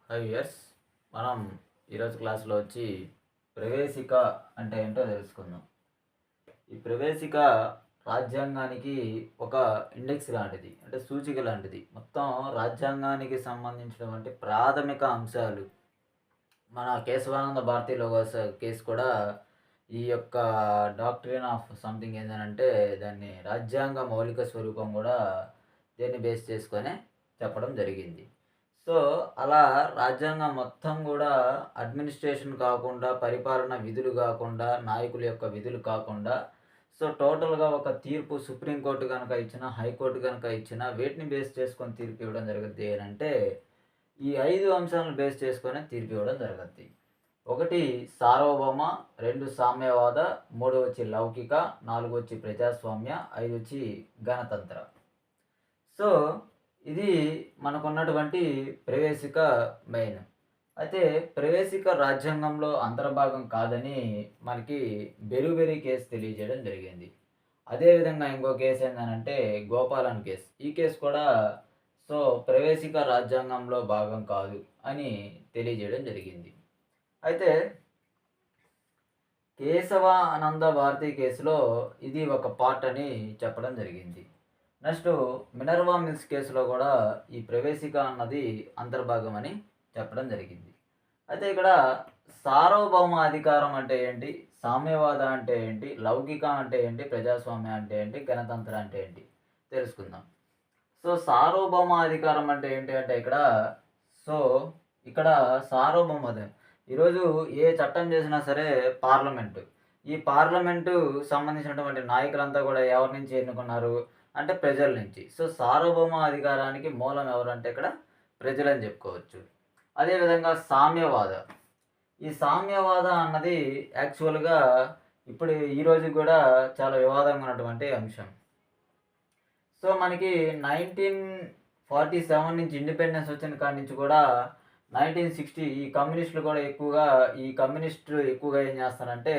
Five years మనం ఈరోజు క్లాస్లో వచ్చి ప్రవేశిక అంటే ఏంటో తెలుసుకుందాం. ఈ ప్రవేశిక రాజ్యాంగానికి ఒక ఇండెక్స్ లాంటిది, అంటే సూచిక లాంటిది. మొత్తం రాజ్యాంగానికి సంబంధించినటువంటి ప్రాథమిక అంశాలు మన కేశవానంద భారతిలో కేసు కూడా ఈ యొక్క డాక్ట్రిన్ ఆఫ్ సంథింగ్ ఏంటంటే దాన్ని రాజ్యాంగ మౌలిక స్వరూపం కూడా దీన్ని బేస్ చేసుకొని చెప్పడం జరిగింది. సో అలా రాజ్యాంగం మొత్తం కూడా అడ్మినిస్ట్రేషన్ కాకుండా, పరిపాలన విధులు కాకుండా, నాయకుల యొక్క విధులు కాకుండా, సో టోటల్‌గా ఒక తీర్పు సుప్రీంకోర్టు గనక ఇచ్చినా, హైకోర్టు గనక ఇచ్చినా వేటిని బేస్ చేసుకొని తీర్పు ఇవ్వడం జరుగుద్ది అనంటే, ఈ 5 అంశాలను బేస్ చేసుకొని తీర్పు ఇవ్వడం జరుగుద్ది. 1 సార్వభౌమ, 2 సామ్యవాద, 3 వచ్చి లౌకిక, 4 వచ్చి ప్రజాస్వామ్య, 5 వచ్చి గణతంత్ర. సో ఇది మనకున్నటువంటి ప్రవేశిక మెయిన్. అయితే ప్రవేశిక రాజ్యాంగంలో అంతర్భాగం కాదని మనకి బెరుబెరి కేసు తెలియజేయడం జరిగింది. అదేవిధంగా ఇంకో కేసు ఏంటంటే గోపాలన్ కేసు. ఈ కేసు కూడా సో ప్రవేశిక రాజ్యాంగంలో భాగం కాదు అని తెలియజేయడం జరిగింది. అయితే కేశవానంద భారతి కేసులో ఇది ఒక పార్ట్ అని చెప్పడం జరిగింది. నెక్స్ట్ మినర్వా మిల్స్ కేసులో కూడా ఈ ప్రవేశిక అన్నది అంతర్భాగం అని చెప్పడం జరిగింది. అయితే ఇక్కడ సార్వభౌమ అధికారం అంటే ఏంటి, సామ్యవాద అంటే ఏంటి, లౌకిక అంటే ఏంటి, ప్రజాస్వామ్య అంటే ఏంటి, గణతంత్ర అంటే ఏంటి తెలుసుకుందాం. సో సార్వభౌమ అధికారం అంటే ఏంటి అంటే ఇక్కడ సార్వభౌమత ఈరోజు ఏ చట్టం చేసినా సరే ఈ పార్లమెంటు సంబంధించినటువంటి నాయకులంతా కూడా ఎవరి నుంచి ఎన్నుకున్నారు అంటే ప్రజల నుంచి. సో సార్వభౌమ అధికారానికి మూలం ఎవరంటే ఇక్కడ ప్రజలని చెప్పుకోవచ్చు. అదేవిధంగా సామ్యవాద, ఈ సామ్యవాద అన్నది యాక్చువల్గా ఇప్పుడు ఈరోజు కూడా చాలా వివాదంగా ఉన్నటువంటి అంశం. సో మనకి 1947 నుంచి ఇండిపెండెన్స్ వచ్చిన కాడి నుంచి కూడా 1960 ఈ కమ్యూనిస్టులు కూడా ఎక్కువగా ఏం చేస్తారంటే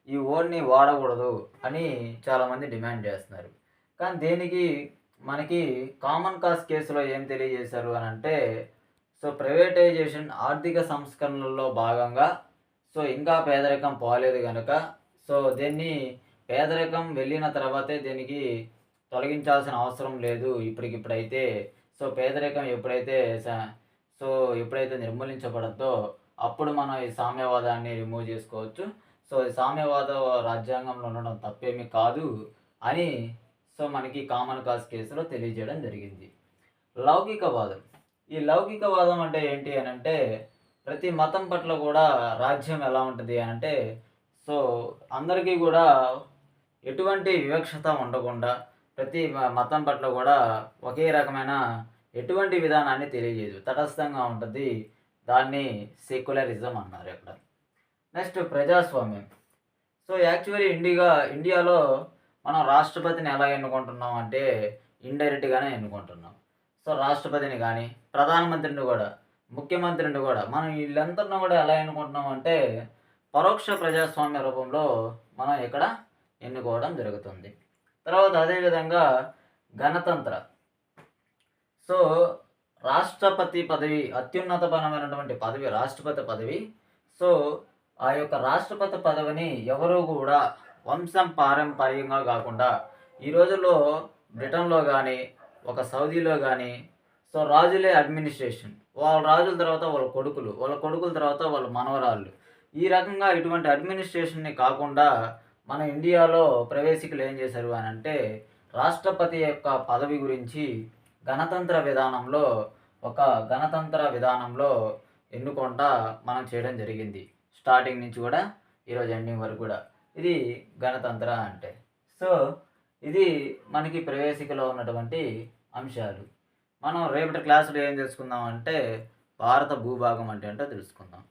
ఈ ఓడ్ని వాడకూడదు అని చాలామంది డిమాండ్ చేస్తున్నారు. కానీ దేనికి మనకి కామన్ కాజ్ కేసులో ఏం తెలియజేశారు అని అంటే, సో ప్రైవేటైజేషన్ ఆర్థిక సంస్కరణలలో భాగంగా సో ఇంకా పేదరికం పోలేదు కనుక సో దీన్ని పేదరికం వెళ్ళిన తర్వాతే దీనికి తొలగించాల్సిన అవసరం లేదు ఇప్పటికిప్పుడైతే. సో పేదరికం ఎప్పుడైతే నిర్మూలించబడద్దో అప్పుడు మనం ఈ సామ్యవాదాన్ని రిమూవ్ చేసుకోవచ్చు. సో ఈ సామ్యవాద రాజ్యాంగంలో ఉండడం తప్పేమీ కాదు అని సో మనకి కామన్ కాజ్ కేసులో తెలియజేయడం జరిగింది. లౌకికవాదం, ఈ లౌకికవాదం అంటే ఏంటి అని అంటే ప్రతి మతం పట్ల కూడా రాజ్యం ఎలా ఉంటుంది అని అంటే సో అందరికీ కూడా ఎటువంటి వివక్షత ఉండకుండా ప్రతి మతం పట్ల కూడా ఒకే రకమైన ఎటువంటి విధానాన్ని తెలియజేయదు, తటస్థంగా ఉంటుంది. దాన్ని సెక్యులరిజం అన్నారు ఇక్కడ. నెక్స్ట్ ప్రజాస్వామ్యం. సో యాక్చువల్లీ ఇండియాలో మనం రాష్ట్రపతిని ఎలా ఎన్నుకుంటున్నాం అంటే ఇండైరెక్ట్గానే ఎన్నుకుంటున్నాం. సో రాష్ట్రపతిని కానీ, ప్రధానమంత్రిని కూడా, ముఖ్యమంత్రిని కూడా మనం వీళ్ళందరినీ కూడా ఎలా ఎన్నుకుంటున్నాం అంటే పరోక్ష ప్రజాస్వామ్య రూపంలో మనం ఇక్కడ ఎన్నుకోవడం జరుగుతుంది. తర్వాత అదేవిధంగా గణతంత్ర. సో రాష్ట్రపతి పదవి అత్యున్నతమైనటువంటి పదవి రాష్ట్రపతి పదవి. సో ఆ యొక్క రాష్ట్రపతి పదవిని ఎవరు కూడా వంశం పారంపర్యంగా కాకుండా ఈ రోజుల్లో బ్రిటన్లో కానీ ఒక సౌదీలో కానీ సో రాజులే అడ్మినిస్ట్రేషన్, వాళ్ళ రాజుల తర్వాత వాళ్ళ కొడుకుల తర్వాత వాళ్ళ మనవరాళ్ళు, ఈ రకంగా ఇటువంటి అడ్మినిస్ట్రేషన్ని కాకుండా మన ఇండియాలో ప్రవేశికులు ఏం చేశారు అని అంటే రాష్ట్రపతి యొక్క పదవి గురించి గణతంత్ర విధానంలో ఎన్నుకుంటా మనం చేయడం జరిగింది. స్టార్టింగ్ నుంచి కూడా ఈరోజు ఎండింగ్ వరకు కూడా ఇది గణతంత్ర అంటే. సో ఇది మనకి ప్రవేశికలో ఉన్నటువంటి అంశాలు. మనం రేపటి క్లాసులో ఏం తెలుసుకుందాం అంటే భారత భూభాగం అంటే ఏంటో తెలుసుకుందాం.